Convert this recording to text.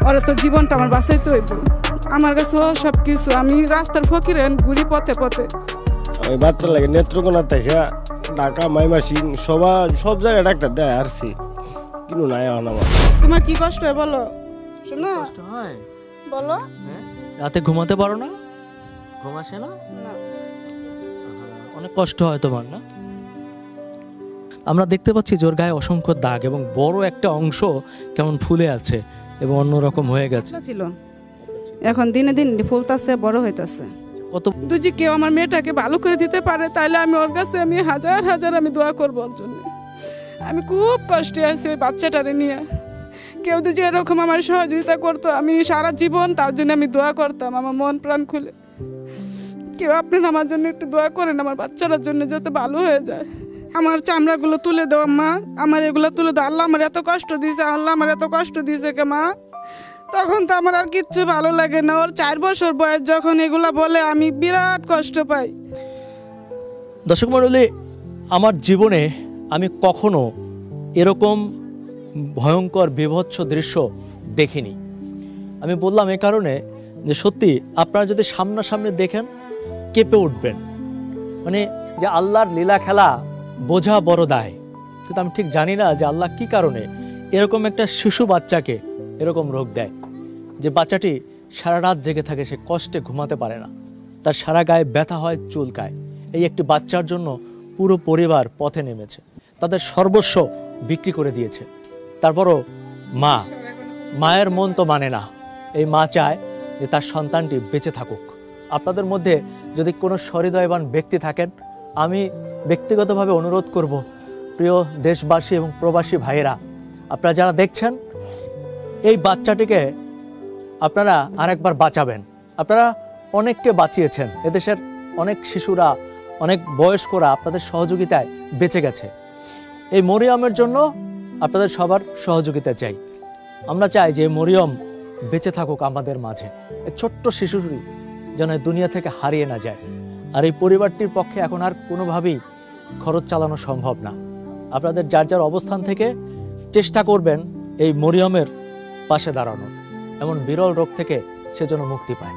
ওরা তো জীবনটা আমার বাঁচাইতে হইব। আমার কাছে সবকিছু, আমি রাস্তার ফকির ঘুরি পথে পথে। ওই বাচ্চা লাগে নেত্রকোনা থেকে ঢাকা মাইমাসিং সব জায়গায় ডাক্তার দেয় আসছি, কিন্তু নাই আমার। তোমার কি কষ্ট হয় বলো? শোনো, কষ্ট হয় বলো। রাতে ঘুমাতে পারো না? ঘুম আসে না? অনেক কষ্ট হয় তোমার না? আমরা দেখতে পাচ্ছি যে ওর গায়ে অসংখ্য দাগ এবং বড় একটা অংশ কেমন ফুলে আছে এবং অন্যরকম হয়ে গেছে। ছিল, এখন দিনে দিন ফুলতাছে, বড় হইতাছে। কত যদি কেউ আমার মেয়েটাকে ভালো করে দিতে পারে তাহলে আমি ওর কাছে হাজার হাজার দোয়া করবো ওর জন্য। আমি খুব কষ্টে আছি ওই বাচ্চাটারে নিয়ে। কেউ যদি এরকম আমার সহযোগিতা করতো, আমি সারা জীবন তার জন্য আমি দোয়া করতাম আমার মন প্রাণ খুলে। কেউ আপনারা আমার জন্য একটু দোয়া করেন, আমার বাচ্চাটার জন্য যাতে ভালো হয়ে যায়। আমার চামড়াগুলো তুলে দাও মা, আমার এগুলো তুলে দাও। আল্লাহ আমার এত কষ্ট দিয়েছে, আল্লাহ আমার এত কষ্ট দিয়েছে কে মা। তখন তো আমার আর কিচ্ছু ভালো লাগে না। ওর 4 বছর বয়স যখন এগুলা বলে আমি বিরাট কষ্ট পাই। দর্শক মণ্ডলী, আমার জীবনে আমি কখনো এরকম ভয়ঙ্কর বিভৎস দৃশ্য দেখিনি। আমি বললাম এই কারণে যে সত্যি আপনারা যদি সামনাসামনি দেখেন কেঁপে উঠবেন। মানে যে আল্লাহর লীলা খেলা বোঝা বড় দায়, কিন্তু আমি ঠিক জানি না যে আল্লাহ কি কারণে এরকম একটা শিশু বাচ্চাকে এরকম রোগ দেয়, যে বাচ্চাটি সারা রাত জেগে থাকে, সে কষ্টে ঘুমাতে পারে না, তার সারা গায়ে ব্যথা হয়, চুলকায়। এই একটি বাচ্চার জন্য পুরো পরিবার পথে নেমেছে, তাদের সর্বস্ব বিক্রি করে দিয়েছে। তারপরও মায়ের মন তো মানে না। এই মা চায় যে তার সন্তানটি বেঁচে থাকুক। আপনাদের মধ্যে যদি কোনো সহৃদয়বান ব্যক্তি থাকেন, আমি ব্যক্তিগতভাবে অনুরোধ করব, প্রিয় দেশবাসী এবং প্রবাসী ভাইয়েরা, আপনারা যারা দেখছেন এই বাচ্চাটিকে আপনারা আরেকবার বাঁচাবেন। আপনারা অনেককে বাঁচিয়েছেন, এদেশের অনেক শিশুরা, অনেক বয়স্করা আপনাদের সহযোগিতায় বেঁচে গেছে। এই মরিয়মের জন্য আপনাদের সবার সহযোগিতা চাই। আমরা চাই যে মরিয়ম বেঁচে থাকুক আমাদের মাঝে। এই ছোট্ট শিশুটি যেন দুনিয়া থেকে হারিয়ে না যায়। আর এই পরিবারটির পক্ষে এখন আর কোনোভাবেই খরচ চালানো সম্ভব না। আপনাদের যার যার অবস্থান থেকে চেষ্টা করবেন এই মরিয়মের পাশে দাঁড়ানোর, এমন বিরল রোগ থেকে সে যেন মুক্তি পায়।